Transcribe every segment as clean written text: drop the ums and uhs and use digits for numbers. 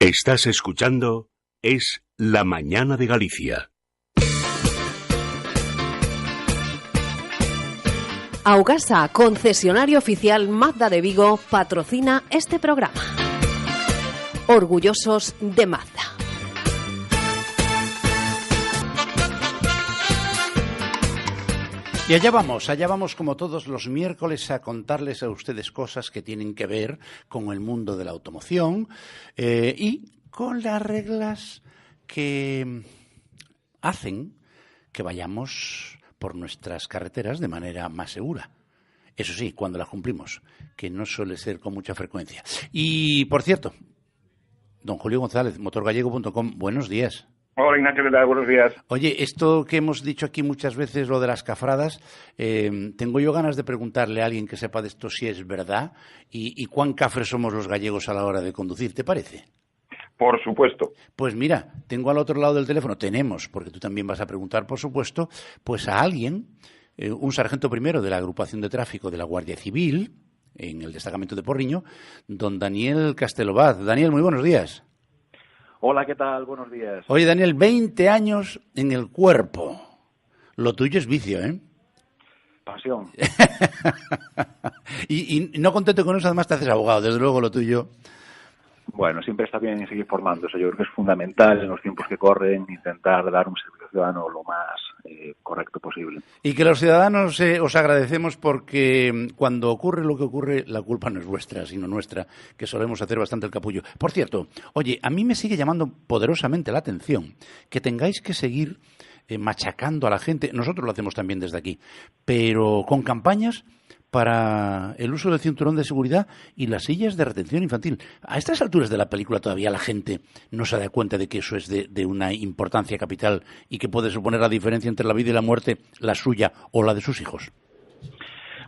Estás escuchando Es la Mañana de Galicia. Augasa, concesionario oficial Mazda de Vigo, patrocina este programa. Orgullosos de Mazda. Y allá vamos como todos los miércoles a contarles a ustedes cosas que tienen que ver con el mundo de la automoción y con las reglas que hacen que vayamos por nuestras carreteras de manera más segura. Eso sí, cuando las cumplimos, que no suele ser con mucha frecuencia. Y, por cierto, don Julio González, motorgallego.com, buenos días. Hola, Ignacio, ¿qué tal? Buenos días. Oye, esto que hemos dicho aquí muchas veces, lo de las cafradas, tengo yo ganas de preguntarle a alguien que sepa de esto si es verdad y cuán cafres somos los gallegos a la hora de conducir, ¿te parece? Por supuesto. Pues mira, tengo al otro lado del teléfono, tenemos, porque tú también vas a preguntar, por supuesto, pues a alguien, un sargento primero de la agrupación de tráfico de la Guardia Civil, en el destacamento de Porriño, don Daniel Castelobaz. Daniel, muy buenos días. Hola, ¿qué tal? Buenos días. Oye, Daniel, 20 años en el cuerpo. Lo tuyo es vicio, ¿eh? Pasión. y no contento con eso, además te haces abogado, desde luego lo tuyo. Bueno, siempre está bien seguir formándose. Yo creo que es fundamental en los tiempos que corren intentar dar un servicio ciudadano lo más correcto posible. Y que los ciudadanos os agradecemos porque cuando ocurre lo que ocurre, la culpa no es vuestra, sino nuestra, que solemos hacer bastante el capullo. Por cierto, oye, a mí me sigue llamando poderosamente la atención que tengáis que seguir machacando a la gente. Nosotros lo hacemos también desde aquí, pero con campañas para el uso del cinturón de seguridad y las sillas de retención infantil. A estas alturas de la película todavía la gente no se da cuenta de que eso es de una importancia capital y que puede suponer la diferencia entre la vida y la muerte, la suya o la de sus hijos.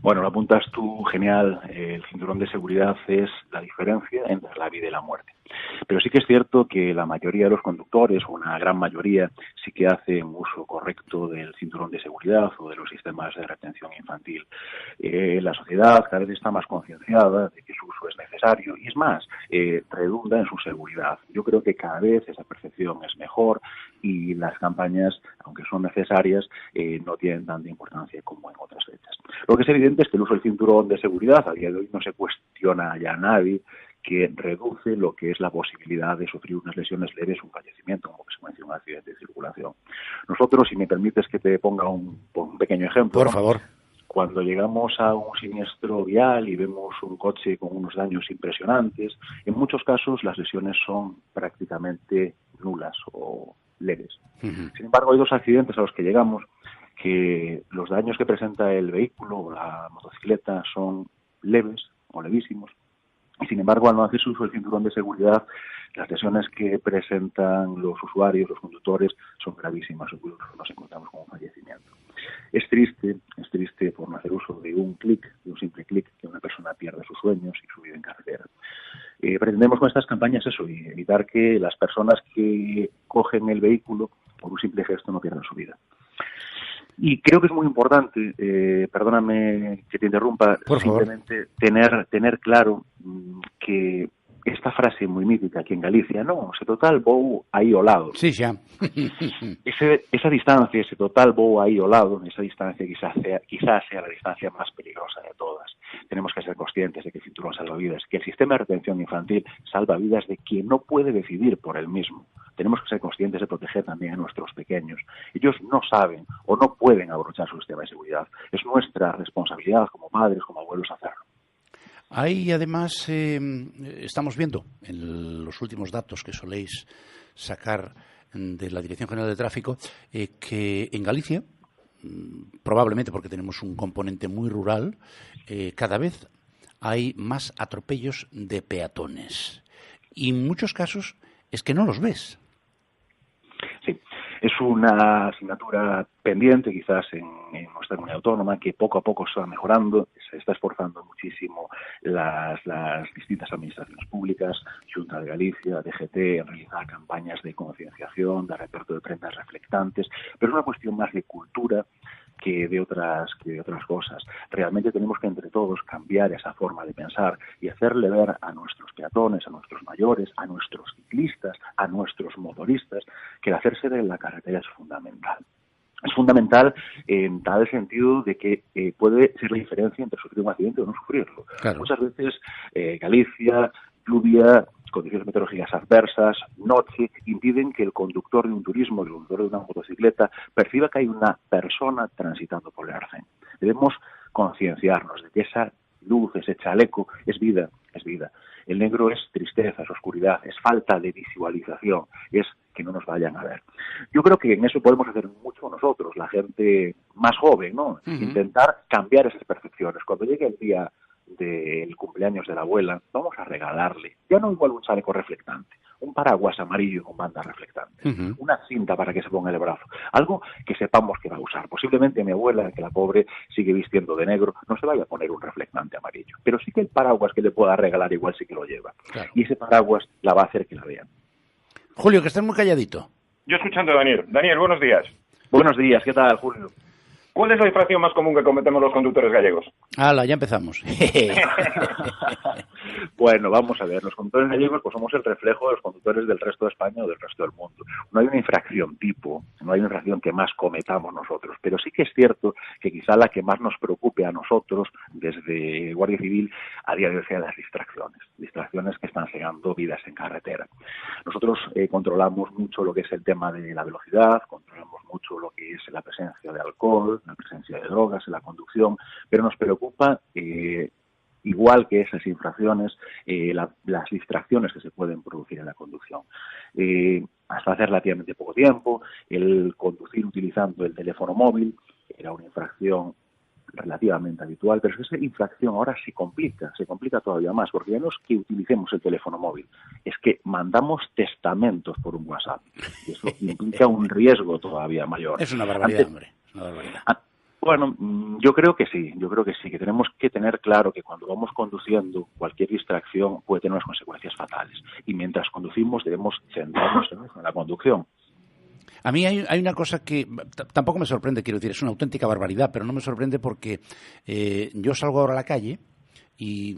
Bueno, lo apuntas tú, genial. El cinturón de seguridad es la diferencia entre la vida y la muerte. Pero sí que es cierto que la mayoría de los conductores, o una gran mayoría, sí que hacen uso correcto del cinturón de seguridad o de los sistemas de retención infantil. La sociedad cada vez está más concienciada de que su uso es necesario y, es más, redunda en su seguridad. Yo creo que cada vez esa percepción es mejor y las campañas, aunque son necesarias, no tienen tanta importancia como en otras fechas. Lo que es evidente es que el uso del cinturón de seguridad a día de hoy no se cuestiona ya a nadie, que reduce lo que es la posibilidad de sufrir unas lesiones leves o un fallecimiento, como que se menciona un accidente de circulación. Nosotros, si me permites que te ponga un pequeño ejemplo. Por favor. Cuando llegamos a un siniestro vial y vemos un coche con unos daños impresionantes, en muchos casos las lesiones son prácticamente nulas o leves. Uh-huh. Sin embargo, hay dos accidentes a los que llegamos que los daños que presenta el vehículo o la motocicleta son leves o levísimos. Y sin embargo, al no hacer uso del cinturón de seguridad, las lesiones que presentan los usuarios, los conductores, son gravísimas. Incluso nos encontramos con un fallecimiento. Es triste por no hacer uso de un simple clic, que una persona pierda sus sueños y su vida en carretera. Pretendemos con estas campañas eso, y evitar que las personas que cogen el vehículo por un simple gesto no pierdan su vida. Y creo que es muy importante, perdóname que te interrumpa, simplemente tener claro que esta frase muy mítica aquí en Galicia, no, ese total vou aí ao lado. Sí, xa. Esa distancia, ese total vou aí ao lado, esa distancia quizás sea la distancia más peligrosa de todas. Tenemos que ser conscientes de que el cinturón salva vidas, que el sistema de retención infantil salva vidas de quien no puede decidir por él mismo. Tenemos que ser conscientes de proteger también a nuestros pequeños. Ellos no saben o no pueden abrochar su sistema de seguridad. Es nuestra responsabilidad como padres, como abuelos hacerlo. Hay, además, estamos viendo en los últimos datos que soléis sacar de la Dirección General de Tráfico que en Galicia, probablemente porque tenemos un componente muy rural, cada vez hay más atropellos de peatones. Y en muchos casos es que no los ves. Sí, es una asignatura pendiente quizás en nuestra comunidad autónoma que poco a poco está mejorando, se está esforzando muchísimo las distintas administraciones públicas, Xunta de Galicia, DGT, en realizar campañas de concienciación, de reparto de prendas reflectantes, pero es una cuestión más de cultura que de otras cosas. Realmente tenemos que entre todos cambiar esa forma de pensar y hacerle ver a nuestros peatones, a nuestros mayores, a nuestros ciclistas, a nuestros motoristas, que el hacerse de la carretera es fundamental. Es fundamental en tal sentido de que puede ser la diferencia entre sufrir un accidente o no sufrirlo. Claro. Muchas veces Galicia, lluvia, condiciones meteorológicas adversas, noche, impiden que el conductor de un turismo, el conductor de una motocicleta, perciba que hay una persona transitando por el arcén. Debemos concienciarnos de que esa luz, ese chaleco, es vida, es vida. El negro es tristeza, es oscuridad, es falta de visualización, es que no nos vayan a ver. Yo creo que en eso podemos hacer mucho nosotros, la gente más joven, ¿no? Intentar cambiar esas percepciones. Cuando llegue el día del cumpleaños de la abuela, vamos a regalarle, ya no igual un chaleco reflectante, un paraguas amarillo con banda reflectante, una cinta para que se ponga en el brazo, algo que sepamos que va a usar. Posiblemente mi abuela, que la pobre sigue vistiendo de negro, no se vaya a poner un reflectante amarillo, pero sí que el paraguas que le pueda regalar igual sí que lo lleva. Claro. Y ese paraguas la va a hacer que la vean. Julio, que estás muy calladito. Yo escuchando a Daniel. Daniel, buenos días. Buenos días, ¿qué tal, Julio? ¿Cuál es la infracción más común que cometemos los conductores gallegos? ¡Hala, ya empezamos! Bueno, vamos a ver, los conductores gallegos pues somos el reflejo de los conductores del resto de España o del resto del mundo. No hay una infracción tipo, no hay una infracción que más cometamos nosotros, pero sí que es cierto que quizá la que más nos preocupe a nosotros desde Guardia Civil a día de hoy sean las distracciones que están cegando vidas en carretera. Nosotros controlamos mucho lo que es el tema de la velocidad, controlamos mucho lo que es la presencia de alcohol, la presencia de drogas en la conducción, pero nos preocupa igual que esas infracciones, las distracciones que se pueden producir en la conducción. Hasta hace relativamente poco tiempo, el conducir utilizando el teléfono móvil era una infracción relativamente habitual, pero esa infracción ahora se complica todavía más, porque ya no es que utilicemos el teléfono móvil, es que mandamos testamentos por un WhatsApp, y eso implica un riesgo todavía mayor. Es una barbaridad, hombre, es una barbaridad. Bueno, yo creo que sí, que tenemos que tener claro que cuando vamos conduciendo cualquier distracción puede tener unas consecuencias fatales y mientras conducimos debemos centrarnos en la conducción. A mí hay una cosa que tampoco me sorprende, quiero decir, es una auténtica barbaridad, pero no me sorprende porque yo salgo ahora a la calle y,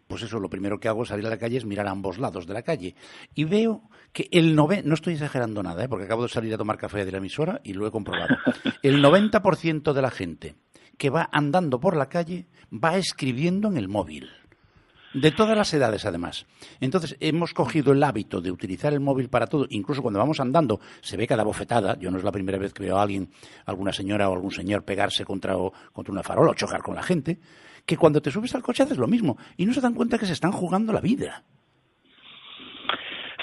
pues eso, lo primero que hago es salir a la calle es mirar a ambos lados de la calle y veo que no estoy exagerando nada, porque acabo de salir a tomar café de la emisora y lo he comprobado, el 90% de la gente que va andando por la calle va escribiendo en el móvil. De todas las edades, además. Entonces, hemos cogido el hábito de utilizar el móvil para todo. Incluso cuando vamos andando, se ve cada bofetada. Yo no es la primera vez que veo a alguien, alguna señora o algún señor pegarse contra una farola o chocar con la gente, que cuando te subes al coche haces lo mismo. Y no se dan cuenta que se están jugando la vida.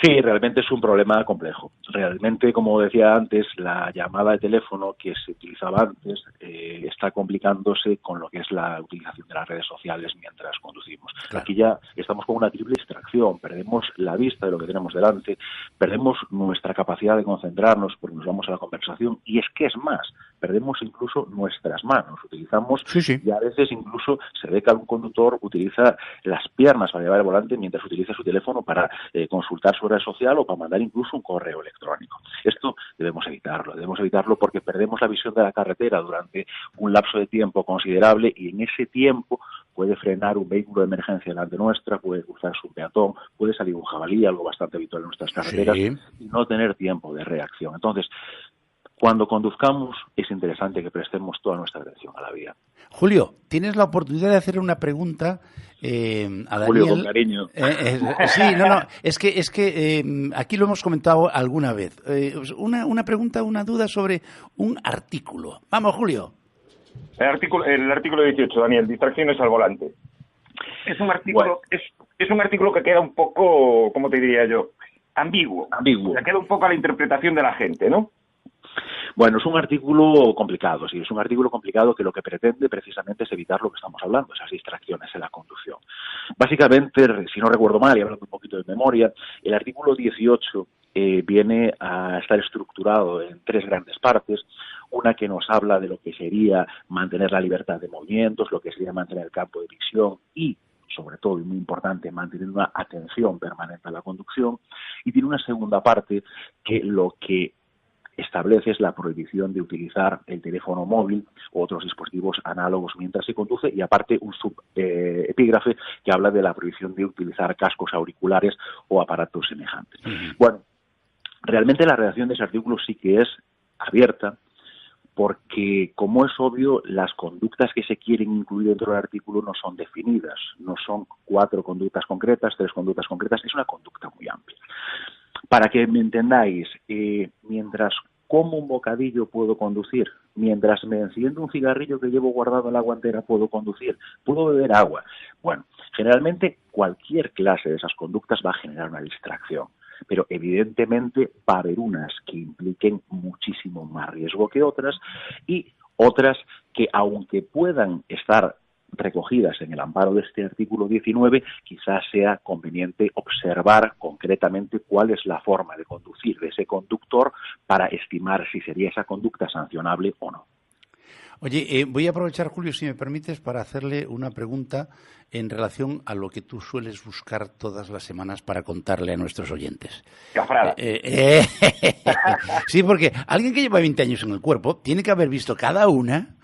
Sí, realmente es un problema complejo. Realmente, como decía antes, la llamada de teléfono que se utilizaba antes está complicándose con lo que es la utilización de las redes sociales mientras conducimos. Claro. Aquí ya estamos con una triple distracción, perdemos la vista de lo que tenemos delante, perdemos nuestra capacidad de concentrarnos porque nos vamos a la conversación y es que es más, perdemos incluso nuestras manos, utilizamos y a veces incluso se ve que algún conductor utiliza las piernas para llevar el volante mientras utiliza su teléfono para consultar su red social o para mandar incluso un correo electrónico. Esto debemos evitarlo porque perdemos la visión de la carretera durante un lapso de tiempo considerable y en ese tiempo puede frenar un vehículo de emergencia delante nuestra, puede cruzarse un peatón, puede salir un jabalí, algo bastante habitual en nuestras carreteras, y no tener tiempo de reacción. Entonces, cuando conduzcamos es interesante que prestemos toda nuestra atención a la vía. Julio, tienes la oportunidad de hacer una pregunta a Daniel. Julio, con cariño. Sí, es que aquí lo hemos comentado alguna vez. Una pregunta, una duda sobre un artículo. Vamos, Julio. El artículo 18, Daniel, distracciones al volante. Es un artículo, es un artículo que queda un poco, ¿cómo te diría yo? Ambiguo. O sea, queda un poco a la interpretación de la gente, ¿no? Bueno, es un artículo complicado, sí, es un artículo complicado que lo que pretende precisamente es evitar lo que estamos hablando, esas distracciones en la conducción. Básicamente, si no recuerdo mal, y hablando un poquito de memoria, el artículo 18 viene a estar estructurado en tres grandes partes. Una que nos habla de lo que sería mantener la libertad de movimientos, lo que sería mantener el campo de visión y, sobre todo, y muy importante, mantener una atención permanente a la conducción. Y tiene una segunda parte que lo que estableces la prohibición de utilizar el teléfono móvil u otros dispositivos análogos mientras se conduce, y aparte un subepígrafe que habla de la prohibición de utilizar cascos auriculares o aparatos semejantes. Bueno, realmente la redacción de ese artículo sí que es abierta, porque, como es obvio, las conductas que se quieren incluir dentro del artículo no son definidas, no son 4 conductas concretas, 3 conductas concretas, es una conducta muy amplia. Para que me entendáis, mientras como un bocadillo puedo conducir, mientras me enciendo un cigarrillo que llevo guardado en la guantera puedo conducir, puedo beber agua. Bueno, generalmente cualquier clase de esas conductas va a generar una distracción, pero evidentemente va a haber unas que impliquen muchísimo más riesgo que otras, y otras que, aunque puedan estar recogidas en el amparo de este artículo 19, quizás sea conveniente observar concretamente cuál es la forma de conducir de ese conductor para estimar si sería esa conducta sancionable o no. Oye, voy a aprovechar, Julio, si me permites, para hacerle una pregunta en relación a lo que tú sueles buscar todas las semanas para contarle a nuestros oyentes. Cafrada. Sí, porque alguien que lleva 20 años en el cuerpo tiene que haber visto cada una.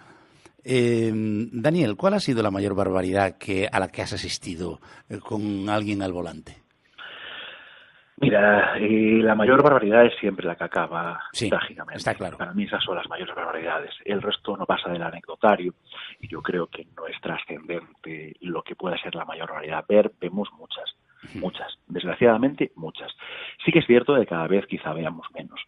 Daniel, ¿cuál ha sido la mayor barbaridad a la que has asistido con alguien al volante? Mira, la mayor barbaridad es siempre la que acaba trágicamente. Está claro. Para mí esas son las mayores barbaridades. El resto no pasa del anecdotario, y yo creo que no es trascendente lo que pueda ser la mayor barbaridad. Vemos muchas. Desgraciadamente, muchas. Sí que es cierto que cada vez quizá veamos menos.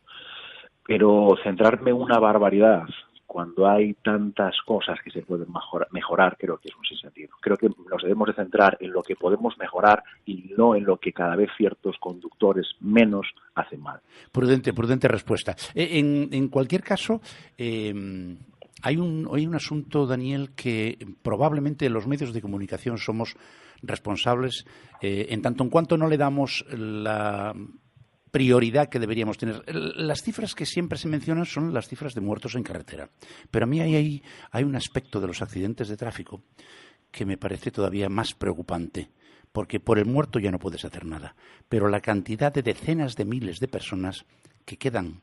Pero centrarme en una barbaridad cuando hay tantas cosas que se pueden mejorar, creo que es un sinsentido. Creo que nos debemos de centrar en lo que podemos mejorar y no en lo que cada vez ciertos conductores menos hacen mal. Prudente respuesta. En cualquier caso, hay un asunto, Daniel, que probablemente los medios de comunicación somos responsables en tanto en cuanto no le damos la prioridad que deberíamos tener. Las cifras que siempre se mencionan son las cifras de muertos en carretera, pero a mí hay un aspecto de los accidentes de tráfico que me parece todavía más preocupante, porque por el muerto ya no puedes hacer nada, pero la cantidad de decenas de miles de personas que quedan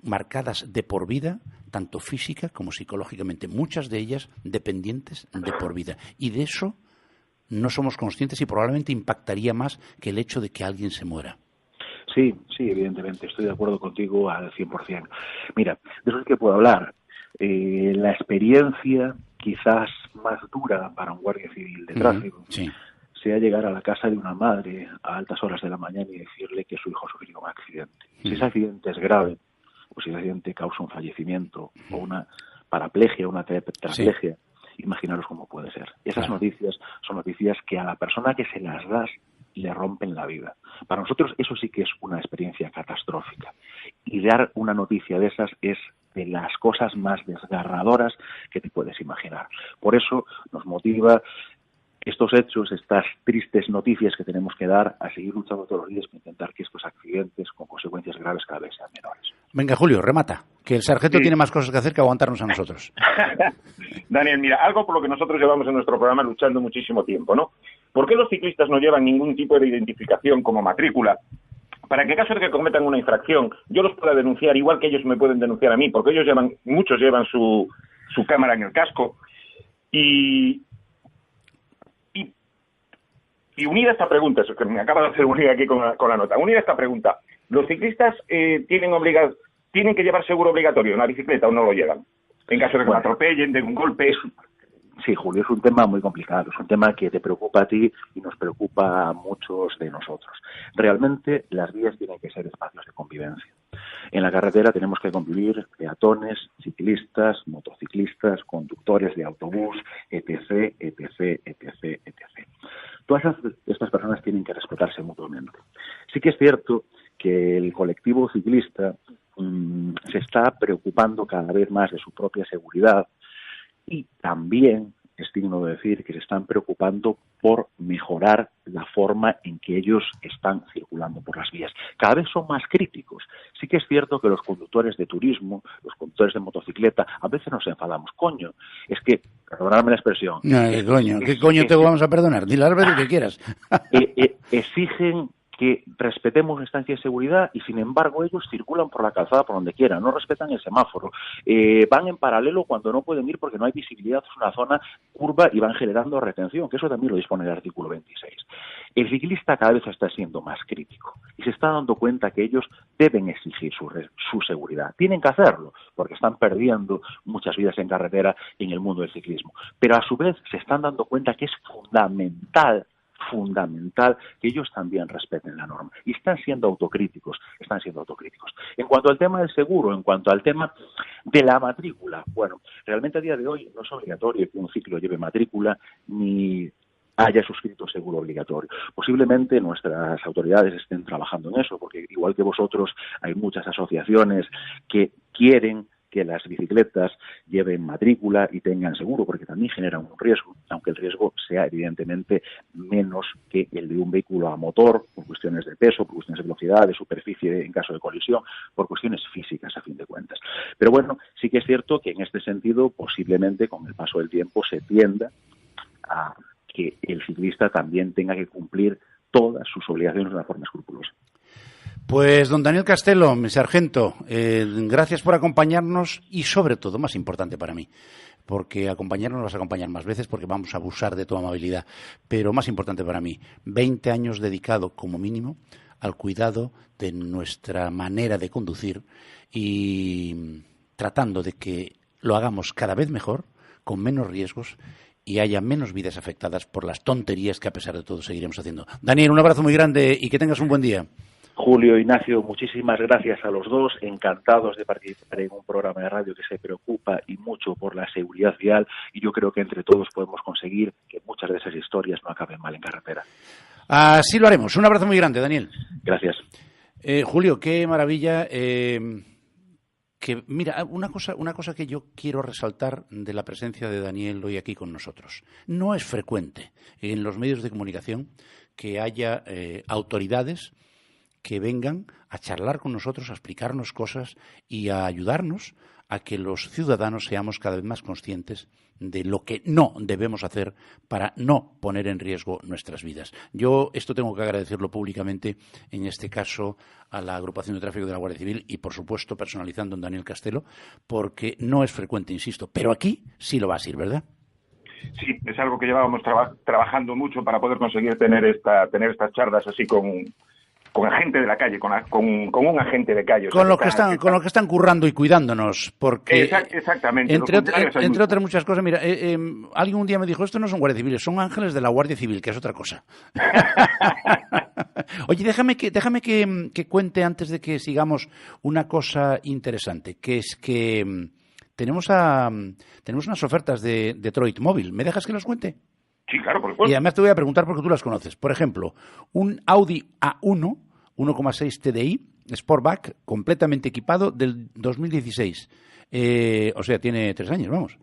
marcadas de por vida, tanto física como psicológicamente, muchas de ellas dependientes de por vida, y de eso no somos conscientes y probablemente impactaría más que el hecho de que alguien se muera. Sí, evidentemente, estoy de acuerdo contigo al 100%. Mira, de eso es que puedo hablar. La experiencia quizás más dura para un guardia civil de tráfico sea llegar a la casa de una madre a altas horas de la mañana y decirle que su hijo ha sufrido un accidente. Si ese accidente es grave, o si ese accidente causa un fallecimiento o una paraplegia, una tetraplegia, imaginaros cómo puede ser. Esas noticias son noticias que a la persona que se las das le rompen la vida. Para nosotros eso sí que es una experiencia catastrófica. Y dar una noticia de esas es de las cosas más desgarradoras que te puedes imaginar. Por eso nos motiva estos hechos, estas tristes noticias que tenemos que dar, a seguir luchando todos los días para intentar que estos accidentes con consecuencias graves cada vez sean menores. Venga, Julio, remata, que el sargento tiene más cosas que hacer que aguantarnos a nosotros. Daniel, mira, algo por lo que nosotros llevamos en nuestro programa luchando muchísimo tiempo, ¿no? ¿Por qué los ciclistas no llevan ningún tipo de identificación como matrícula? Para que en caso de que cometan una infracción, yo los pueda denunciar igual que ellos me pueden denunciar a mí, porque muchos llevan su cámara en el casco. Y unida esta pregunta, eso que me acaba de hacer unida aquí con la nota, unida esta pregunta, ¿los ciclistas tienen que llevar seguro obligatorio en la bicicleta o no lo llevan? En caso de que me atropellen, de un golpe. Sí, Julio, es un tema muy complicado, es un tema que te preocupa a ti y nos preocupa a muchos de nosotros. Realmente las vías tienen que ser espacios de convivencia. En la carretera tenemos que convivir peatones, ciclistas, motociclistas, conductores de autobús, etc., etc., etc., etc. Todas estas personas tienen que respetarse mutuamente. Sí que es cierto que el colectivo ciclista se está preocupando cada vez más de su propia seguridad, y también es digno de decir que se están preocupando por mejorar la forma en que ellos están circulando por las vías. Cada vez son más críticos. Sí que es cierto que los conductores de turismo, los conductores de motocicleta, a veces nos enfadamos. Coño, es que, perdonadme la expresión... No, ¿qué coño te vamos a perdonar? Dile las veces que quieras. Exigen que respetemos la distancia de seguridad y, sin embargo, ellos circulan por la calzada por donde quieran, no respetan el semáforo, van en paralelo cuando no pueden ir porque no hay visibilidad, es una zona curva y van generando retención, que eso también lo dispone el artículo 26. El ciclista cada vez está siendo más crítico y se está dando cuenta que ellos deben exigir su seguridad. Tienen que hacerlo porque están perdiendo muchas vidas en carretera en el mundo del ciclismo, pero a su vez se están dando cuenta que es fundamental que ellos también respeten la norma y están siendo autocríticos. En cuanto al tema del seguro, en cuanto al tema de la matrícula, bueno, realmente a día de hoy no es obligatorio que un ciclo lleve matrícula ni haya suscrito seguro obligatorio. Posiblemente nuestras autoridades estén trabajando en eso, porque igual que vosotros hay muchas asociaciones que quieren que las bicicletas lleven matrícula y tengan seguro, porque también generan un riesgo, aunque el riesgo sea evidentemente menos que el de un vehículo a motor, por cuestiones de peso, por cuestiones de velocidad, de superficie en caso de colisión, por cuestiones físicas a fin de cuentas. Pero bueno, sí que es cierto que en este sentido posiblemente con el paso del tiempo se tienda a que el ciclista también tenga que cumplir todas sus obligaciones de una forma escrupulosa. Pues don Daniel Castelo, mi sargento, gracias por acompañarnos y sobre todo, más importante para mí, porque acompañarnos vas a acompañar más veces porque vamos a abusar de tu amabilidad, pero más importante para mí, 20 años dedicado como mínimo al cuidado de nuestra manera de conducir y tratando de que lo hagamos cada vez mejor, con menos riesgos y haya menos vidas afectadas por las tonterías que a pesar de todo seguiremos haciendo. Daniel, un abrazo muy grande y que tengas un buen día. Julio, Ignacio, muchísimas gracias a los dos, encantados de participar en un programa de radio que se preocupa y mucho por la seguridad vial y yo creo que entre todos podemos conseguir que muchas de esas historias no acaben mal en carretera. Así lo haremos. Un abrazo muy grande, Daniel. Gracias. Julio, qué maravilla. Que mira, una cosa que yo quiero resaltar de la presencia de Daniel hoy aquí con nosotros. No es frecuente en los medios de comunicación que haya autoridades que vengan a charlar con nosotros, a explicarnos cosas y a ayudarnos a que los ciudadanos seamos cada vez más conscientes de lo que no debemos hacer para no poner en riesgo nuestras vidas. Yo esto tengo que agradecerlo públicamente, en este caso a la Agrupación de Tráfico de la Guardia Civil y, por supuesto, personalizando en Daniel Castelo, porque no es frecuente, insisto, pero aquí sí lo va a ser, ¿verdad? Sí, es algo que llevábamos trabajando mucho para poder conseguir tener estas charlas así con agente de la calle, con un agente de calle. Con los que están currando y cuidándonos, porque exactamente. Entre otras muchas cosas, mira, alguien un día me dijo, estos no son guardias civiles, son ángeles de la Guardia Civil, que es otra cosa. Oye, déjame que cuente antes de que sigamos una cosa interesante, que es que tenemos unas ofertas de Detroit Móvil. ¿Me dejas que las cuente? Sí, claro, por supuesto. Y además te voy a preguntar porque tú las conoces. Por ejemplo, un Audi A1 1,6 TDI Sportback completamente equipado del 2016. O sea, tiene 3 años, vamos.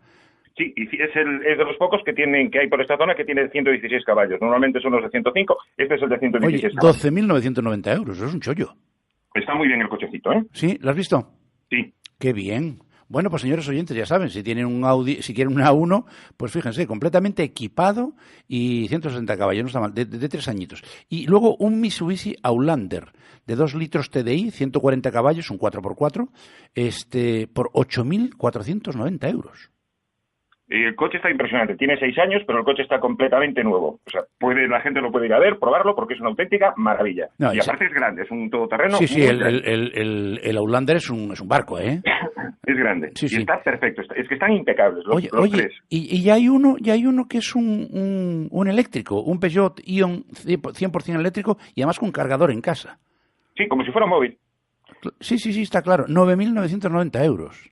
Sí, y es de los pocos que hay por esta zona que tiene 116 caballos. Normalmente son los de 105, este es el de 116 caballos. 12.990 euros, eso es un chollo. Está muy bien el cochecito, ¿eh? ¿Sí? ¿Lo has visto? Sí. Qué bien. Bueno, pues señores oyentes, ya saben, si tienen un Audi, si quieren un A1, pues fíjense, completamente equipado y 160 caballos, no está mal, de 3 añitos. Y luego un Mitsubishi Outlander de 2 litros TDI, 140 caballos, un 4x4, por 8.490 euros. El coche está impresionante, tiene 6 años, pero el coche está completamente nuevo. O sea, la gente lo puede ir a ver, probarlo, porque es una auténtica maravilla. No, y aparte es grande, es un todoterreno. Sí, el Outlander es un barco, ¿eh? Es grande, sí. Está perfecto, es que están impecables los tres. Y ya hay uno que es un eléctrico, un Peugeot Ion 100% eléctrico y además con cargador en casa. Sí, como si fuera un móvil. Sí, está claro, 9.990 euros.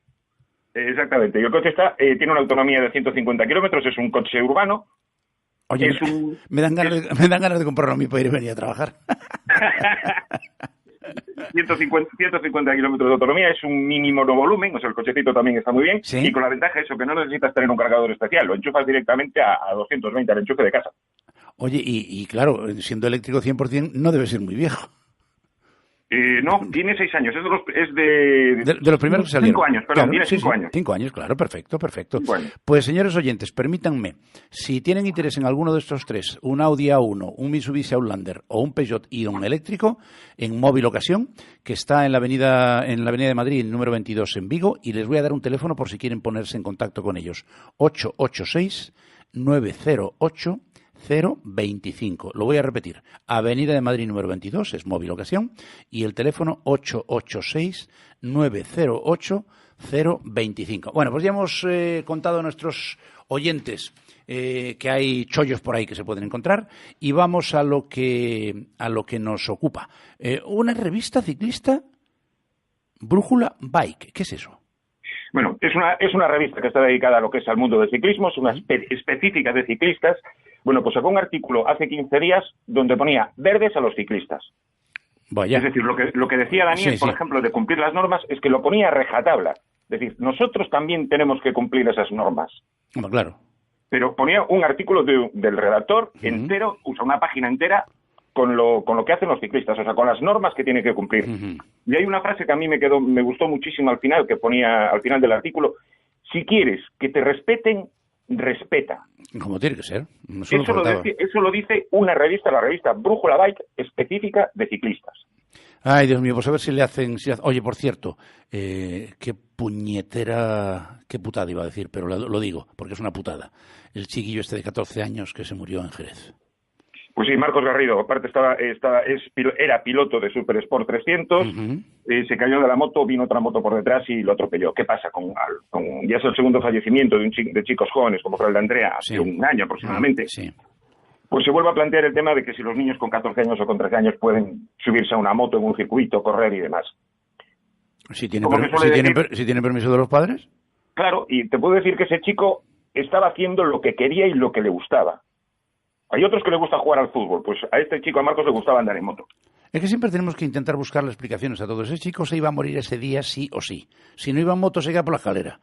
Exactamente, y el coche tiene una autonomía de 150 kilómetros, es un coche urbano. Oye, me dan ganas de comprarlo a mí para ir y venir a trabajar. 150 kilómetros de autonomía, es un mínimo no volumen, o sea, el cochecito también está muy bien. ¿Sí? Y con la ventaja eso, que no necesitas tener un cargador especial, lo enchufas directamente a 220 al enchufe de casa. Oye, y claro, siendo eléctrico 100% no debe ser muy viejo. No, tiene 6 años. Es de los primeros que salieron. 5 años, perdón, claro, tiene 5 años. 5 años, claro, perfecto. Bueno. Pues, señores oyentes, permítanme, si tienen interés en alguno de estos tres, un Audi A1, un Mitsubishi Outlander o un Peugeot Ion eléctrico, en Móvil Ocasión, que está en la avenida de Madrid, el número 22 en Vigo, y les voy a dar un teléfono por si quieren ponerse en contacto con ellos. 886-908 025. Lo voy a repetir. Avenida de Madrid número 22, es Móvil Ocasión, y el teléfono 886-908-025. Bueno, pues ya hemos contado a nuestros oyentes que hay chollos por ahí que se pueden encontrar, y vamos a lo que nos ocupa. Una revista ciclista, Brújula Bike. ¿Qué es eso? Bueno, es una revista que está dedicada a lo que es al mundo del ciclismo, es una específica de ciclistas. Bueno, pues sacó un artículo hace 15 días donde ponía verdes a los ciclistas. Vaya. Es decir, lo que decía Daniel, por ejemplo, de cumplir las normas, es que lo ponía a rajatabla. Es decir, nosotros también tenemos que cumplir esas normas. Bueno, claro. Pero ponía un artículo del redactor entero, usa una página entera con lo que hacen los ciclistas, o sea, con las normas que tienen que cumplir. Y hay una frase que a mí me gustó muchísimo al final, que ponía al final del artículo: si quieres que te respeten, respeta. Como tiene que ser. Eso lo dice una revista, la revista Brújula Bike, específica de ciclistas. Ay, Dios mío, pues a ver si le hacen... Oye, por cierto, qué puñetera... Qué putada iba a decir, pero lo digo, porque es una putada. El chiquillo este de 14 años que se murió en Jerez. Pues sí, Marcos Garrido, aparte era piloto de Super Sport 300, se cayó de la moto, vino otra moto por detrás y lo atropelló. ¿Qué pasa? Ya es el segundo fallecimiento de chicos jóvenes, como fue el de Andrea, hace un año aproximadamente. Sí. Pues se vuelve a plantear el tema de que si los niños con 14 años o con 13 años pueden subirse a una moto en un circuito, correr y demás. ¿Si tienen permiso de los padres? Claro, y te puedo decir que ese chico estaba haciendo lo que quería y lo que le gustaba. Hay otros que le gusta jugar al fútbol, pues a este chico, a Marcos, le gustaba andar en moto. Es que siempre tenemos que intentar buscarle explicaciones a todo. Ese chico se iba a morir ese día sí o sí. Si no iba en moto, se iba por la escalera.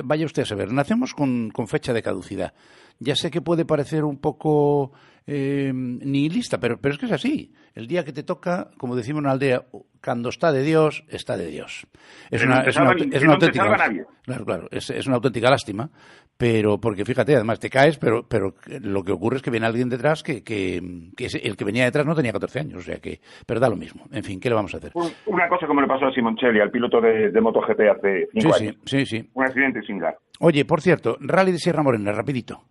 Vaya usted a saber. Nacemos con fecha de caducidad. Ya sé que puede parecer un poco nihilista, pero es que es así. El día que te toca, como decimos en la aldea, cuando está de Dios, está de Dios. Es una auténtica... Claro, es una auténtica lástima, pero porque fíjate, además te caes, pero lo que ocurre es que viene alguien detrás que el que venía detrás no tenía 14 años, o sea que, pero da lo mismo. En fin, ¿qué le vamos a hacer? Una cosa como le pasó a Simoncelli, al piloto de MotoGP hace 5 años. Sí. Un accidente similar. Oye, por cierto, Rally de Sierra Morena, rapidito.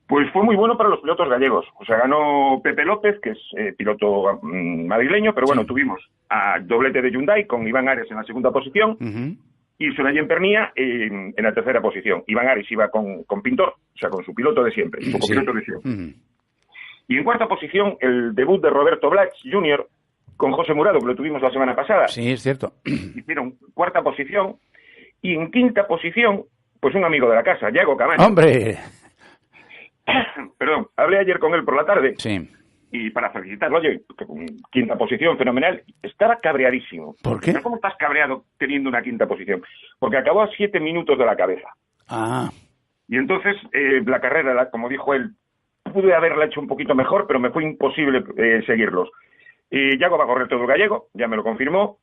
Pues fue muy bueno para los pilotos gallegos. O sea, ganó Pepe López, que es piloto madrileño, pero bueno, tuvimos a doblete de Hyundai con Iván Ares en la segunda posición y Sorayen Pernía en la tercera posición. Iván Ares iba con Pintor, o sea, con su piloto de siempre, su copiloto de siempre. Y en cuarta posición, el debut de Roberto Blach Jr. con José Murado, que lo tuvimos la semana pasada. Sí, es cierto. Hicieron cuarta posición. Y en quinta posición, pues un amigo de la casa, Yago Camacho. ¡Hombre! Perdón, hablé ayer con él por la tarde. Sí. Y para felicitarlo, oye, quinta posición, fenomenal. Estaba cabreadísimo. ¿Por qué? ¿Cómo estás cabreado teniendo una quinta posición? Porque acabó a 7 minutos de la cabeza. Ah. Y entonces la carrera, como dijo él, pude haberla hecho un poquito mejor, pero me fue imposible seguirlos. Yago va a correr todo el gallego, ya me lo confirmó,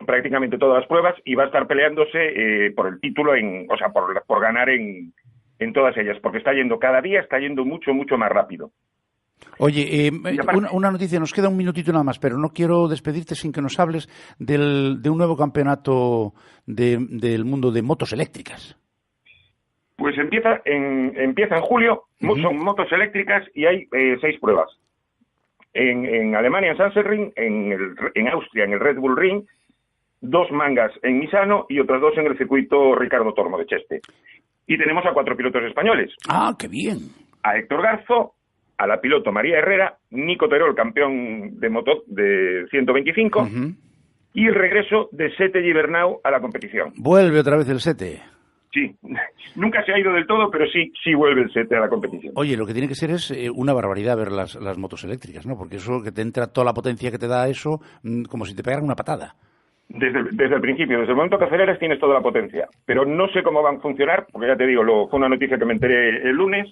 prácticamente todas las pruebas, y va a estar peleándose por el título, por ganar en todas ellas, porque cada día está yendo mucho, mucho más rápido. Oye, una noticia, nos queda un minutito nada más, pero no quiero despedirte sin que nos hables de un nuevo campeonato del mundo de motos eléctricas. Pues empieza en julio, son motos eléctricas y hay 6 pruebas. En Alemania, en Sachsenring, en Austria, en el Red Bull Ring, 2 mangas en Misano y otras 2 en el circuito Ricardo Tormo de Cheste. Y tenemos a 4 pilotos españoles. ¡Ah, qué bien! A Héctor Garzo, a la piloto María Herrera, Nico Terol, campeón de moto de 125, y el regreso de Sete Gibernau a la competición. Vuelve otra vez el Sete. Sí, nunca se ha ido del todo, pero sí vuelve el Sete a la competición. Oye, lo que tiene que ser es una barbaridad ver las motos eléctricas, ¿no? Porque eso que te entra toda la potencia que te da eso, como si te pegaran una patada. Desde el principio, desde el momento que aceleras tienes toda la potencia, pero no sé cómo van a funcionar, porque ya te digo, fue una noticia que me enteré el lunes,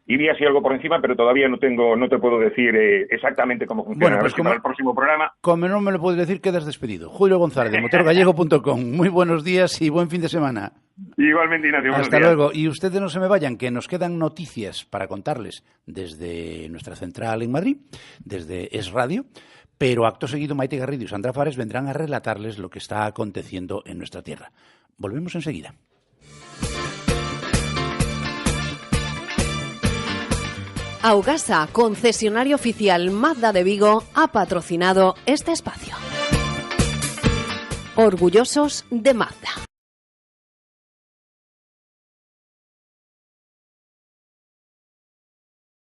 y vi así algo por encima, pero todavía no te puedo decir exactamente cómo funciona. Bueno, pues para el próximo programa. Como no me lo puedes decir, quedas despedido. Julio González, de motorgallego.com. Muy buenos días y buen fin de semana. Igualmente, Ignacio. Hasta luego. Y ustedes no se me vayan, que nos quedan noticias para contarles desde nuestra central en Madrid, desde Es Radio, pero acto seguido Maite Garrido y Sandra Fares vendrán a relatarles lo que está aconteciendo en nuestra tierra. Volvemos enseguida. Augasa, concesionario oficial Mazda de Vigo, ha patrocinado este espacio. Orgullosos de Mazda.